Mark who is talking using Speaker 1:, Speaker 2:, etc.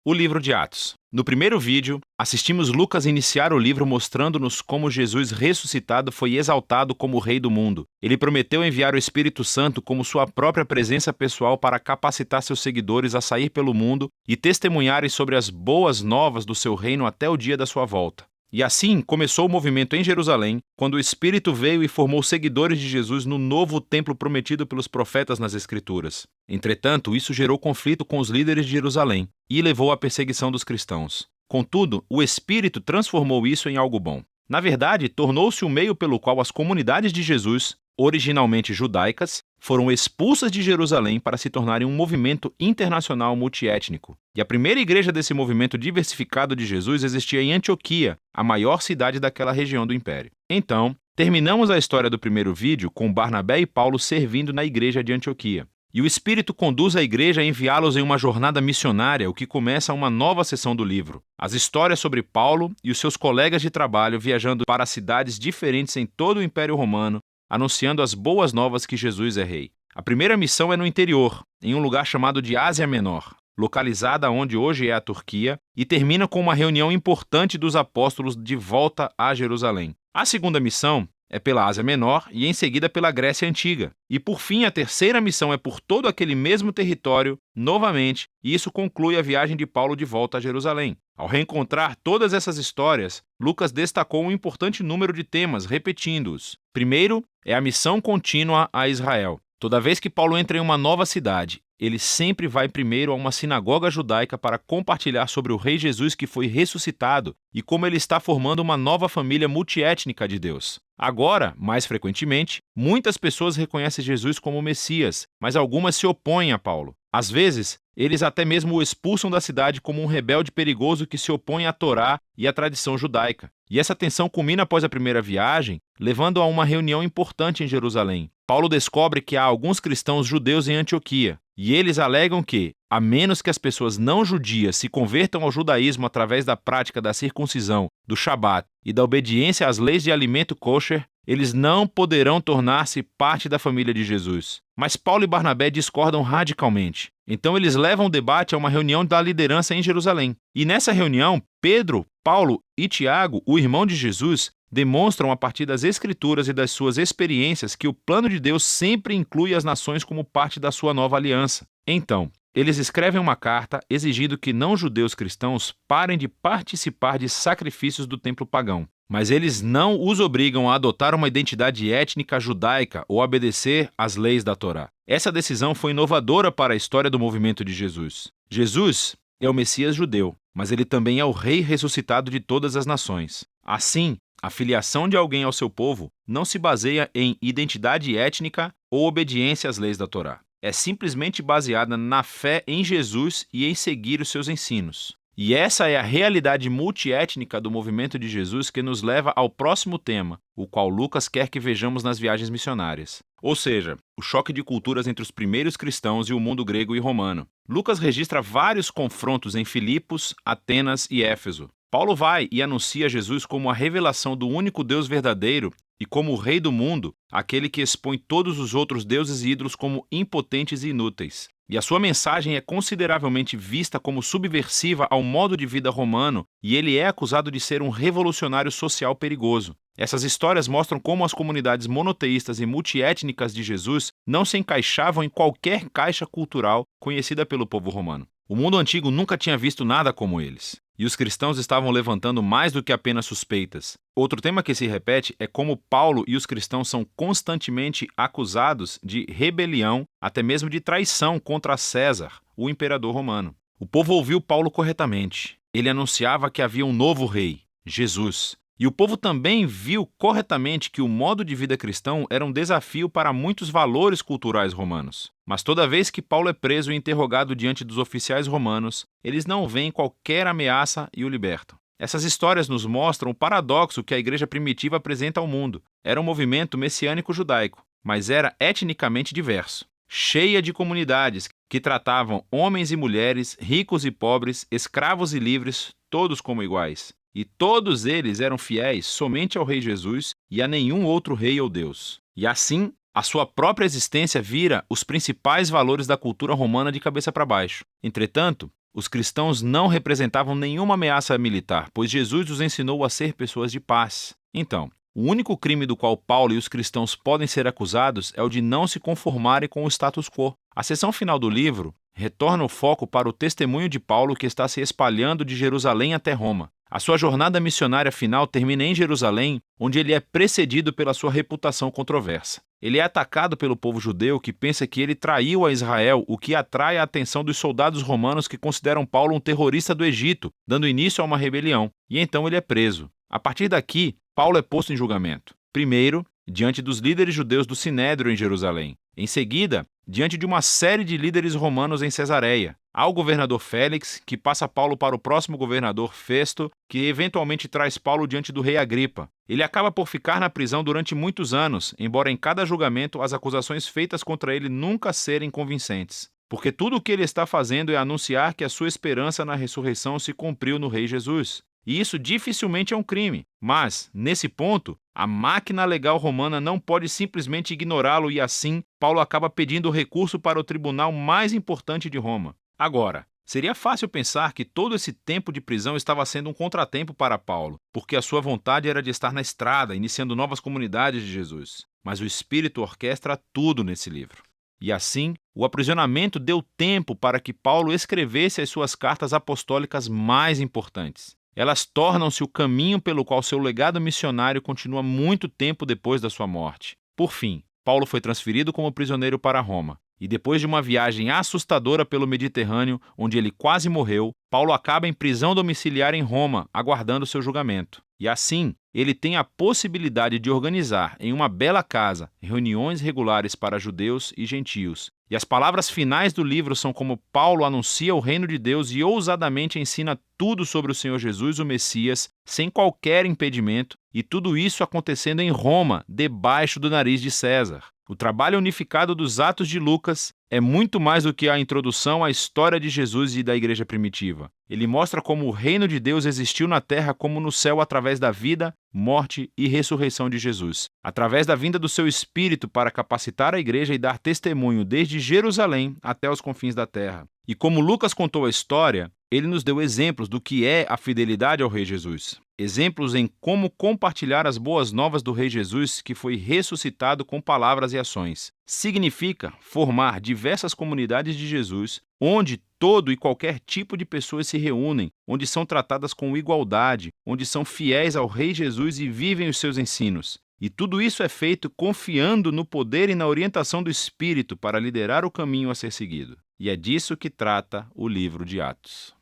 Speaker 1: O livro de Atos. No primeiro vídeo, assistimos Lucas iniciar o livro mostrando-nos como Jesus ressuscitado foi exaltado como o Rei do mundo. Ele prometeu enviar o Espírito Santo como sua própria presença pessoal para capacitar seus seguidores a sair pelo mundo e testemunharem sobre as boas novas do seu reino até o dia da sua volta. E assim começou o movimento em Jerusalém, quando o Espírito veio e formou seguidores de Jesus no novo templo prometido pelos profetas nas Escrituras. Entretanto, isso gerou conflito com os líderes de Jerusalém e levou à perseguição dos cristãos. Contudo, o Espírito transformou isso em algo bom. Na verdade, tornou-se o meio pelo qual as comunidades de Jesus, originalmente judaicas, foram expulsas de Jerusalém para se tornarem um movimento internacional multiétnico. E a primeira igreja desse movimento diversificado de Jesus existia em Antioquia, a maior cidade daquela região do Império. Então, terminamos a história do primeiro vídeo com Barnabé e Paulo servindo na igreja de Antioquia. E o Espírito conduz a igreja a enviá-los em uma jornada missionária, o que começa uma nova seção do livro. As histórias sobre Paulo e os seus colegas de trabalho viajando para cidades diferentes em todo o Império Romano, anunciando as boas novas que Jesus é rei. A primeira missão é no interior, em um lugar chamado de Ásia Menor, localizada onde hoje é a Turquia, e termina com uma reunião importante dos apóstolos de volta a Jerusalém. A segunda missão é pela Ásia Menor e em seguida pela Grécia Antiga. E por fim, a terceira missão é por todo aquele mesmo território, novamente, e isso conclui a viagem de Paulo de volta a Jerusalém. Ao reencontrar todas essas histórias, Lucas destacou um importante número de temas, repetindo-os. Primeiro, é a missão contínua a Israel. Toda vez que Paulo entra em uma nova cidade, ele sempre vai primeiro a uma sinagoga judaica para compartilhar sobre o Rei Jesus que foi ressuscitado e como ele está formando uma nova família multiétnica de Deus. Agora, mais frequentemente, muitas pessoas reconhecem Jesus como o Messias, mas algumas se opõem a Paulo. Às vezes, eles até mesmo o expulsam da cidade como um rebelde perigoso que se opõe à Torá e à tradição judaica. E essa tensão culmina após a primeira viagem, levando a uma reunião importante em Jerusalém. Paulo descobre que há alguns cristãos judeus em Antioquia, e eles alegam que, a menos que as pessoas não judias se convertam ao judaísmo através da prática da circuncisão, do Shabat e da obediência às leis de alimento kosher, eles não poderão tornar-se parte da família de Jesus. Mas Paulo e Barnabé discordam radicalmente. Então eles levam o debate a uma reunião da liderança em Jerusalém. E nessa reunião, Pedro, Paulo e Tiago, o irmão de Jesus, demonstram a partir das Escrituras e das suas experiências que o plano de Deus sempre inclui as nações como parte da sua nova aliança. Então, eles escrevem uma carta exigindo que não-judeus cristãos parem de participar de sacrifícios do templo pagão. Mas eles não os obrigam a adotar uma identidade étnica judaica ou obedecer às leis da Torá. Essa decisão foi inovadora para a história do movimento de Jesus. Jesus é o Messias judeu, mas ele também é o Rei ressuscitado de todas as nações. Assim, a filiação de alguém ao seu povo não se baseia em identidade étnica ou obediência às leis da Torá. É simplesmente baseada na fé em Jesus e em seguir os seus ensinos. E essa é a realidade multiétnica do movimento de Jesus que nos leva ao próximo tema, o qual Lucas quer que vejamos nas viagens missionárias. Ou seja, o choque de culturas entre os primeiros cristãos e o mundo grego e romano. Lucas registra vários confrontos em Filipos, Atenas e Éfeso. Paulo vai e anuncia Jesus como a revelação do único Deus verdadeiro e como o Rei do mundo, aquele que expõe todos os outros deuses e ídolos como impotentes e inúteis. E a sua mensagem é consideravelmente vista como subversiva ao modo de vida romano e ele é acusado de ser um revolucionário social perigoso. Essas histórias mostram como as comunidades monoteístas e multiétnicas de Jesus não se encaixavam em qualquer caixa cultural conhecida pelo povo romano. O mundo antigo nunca tinha visto nada como eles. E os cristãos estavam levantando mais do que apenas suspeitas. Outro tema que se repete é como Paulo e os cristãos são constantemente acusados de rebelião, até mesmo de traição contra César, o imperador romano. O povo ouviu Paulo corretamente. Ele anunciava que havia um novo rei, Jesus. E o povo também viu corretamente que o modo de vida cristão era um desafio para muitos valores culturais romanos. Mas toda vez que Paulo é preso e interrogado diante dos oficiais romanos, eles não veem qualquer ameaça e o libertam. Essas histórias nos mostram o paradoxo que a igreja primitiva apresenta ao mundo. Era um movimento messiânico judaico, mas era etnicamente diverso, cheia de comunidades que tratavam homens e mulheres, ricos e pobres, escravos e livres, todos como iguais. E todos eles eram fiéis somente ao Rei Jesus e a nenhum outro rei ou Deus. E assim, a sua própria existência vira os principais valores da cultura romana de cabeça para baixo. Entretanto, Os cristãos não representavam nenhuma ameaça militar, pois Jesus os ensinou a ser pessoas de paz. Então, o único crime do qual Paulo e os cristãos podem ser acusados é o de não se conformarem com o status quo. A seção final do livro retorna o foco para o testemunho de Paulo que está se espalhando de Jerusalém até Roma. A sua jornada missionária final termina em Jerusalém, onde ele é precedido pela sua reputação controversa. Ele é atacado pelo povo judeu que pensa que ele traiu a Israel, o que atrai a atenção dos soldados romanos que consideram Paulo um terrorista do Egito, dando início a uma rebelião. E então ele é preso. A partir daqui, Paulo é posto em julgamento. Primeiro, diante dos líderes judeus do Sinédrio em Jerusalém. Em seguida, diante de uma série de líderes romanos em Cesareia. Há o governador Félix, que passa Paulo para o próximo governador Festo, que eventualmente traz Paulo diante do rei Agripa. Ele acaba por ficar na prisão durante muitos anos, embora em cada julgamento as acusações feitas contra ele nunca serem convincentes. Porque tudo o que ele está fazendo é anunciar que a sua esperança na ressurreição se cumpriu no rei Jesus. E isso dificilmente é um crime. Mas, nesse ponto, a máquina legal romana não pode simplesmente ignorá-lo e assim, Paulo acaba pedindo recurso para o tribunal mais importante de Roma. Agora, seria fácil pensar que todo esse tempo de prisão estava sendo um contratempo para Paulo, porque a sua vontade era de estar na estrada, iniciando novas comunidades de Jesus. Mas o Espírito orquestra tudo nesse livro. E assim, o aprisionamento deu tempo para que Paulo escrevesse as suas cartas apostólicas mais importantes. Elas tornam-se o caminho pelo qual seu legado missionário continua muito tempo depois da sua morte. Por fim, Paulo foi transferido como prisioneiro para Roma. E depois de uma viagem assustadora pelo Mediterrâneo, onde ele quase morreu, Paulo acaba em prisão domiciliar em Roma, aguardando seu julgamento. E assim, ele tem a possibilidade de organizar em uma bela casa reuniões regulares para judeus e gentios. E as palavras finais do livro são como Paulo anuncia o reino de Deus e ousadamente ensina tudo sobre o Senhor Jesus, o Messias, sem qualquer impedimento, e tudo isso acontecendo em Roma, debaixo do nariz de César. O trabalho unificado dos Atos de Lucas é muito mais do que a introdução à história de Jesus e da igreja primitiva. Ele mostra como o reino de Deus existiu na terra como no céu através da vida, morte e ressurreição de Jesus. Através da vinda do seu Espírito para capacitar a igreja e dar testemunho desde Jerusalém até os confins da terra. E como Lucas contou a história, ele nos deu exemplos do que é a fidelidade ao Rei Jesus. Exemplos em como compartilhar as boas novas do Rei Jesus que foi ressuscitado com palavras e ações. Significa formar diversas comunidades de Jesus, onde todo e qualquer tipo de pessoas se reúnem, onde são tratadas com igualdade, onde são fiéis ao Rei Jesus e vivem os seus ensinos. E tudo isso é feito confiando no poder e na orientação do Espírito para liderar o caminho a ser seguido. E é disso que trata o livro de Atos.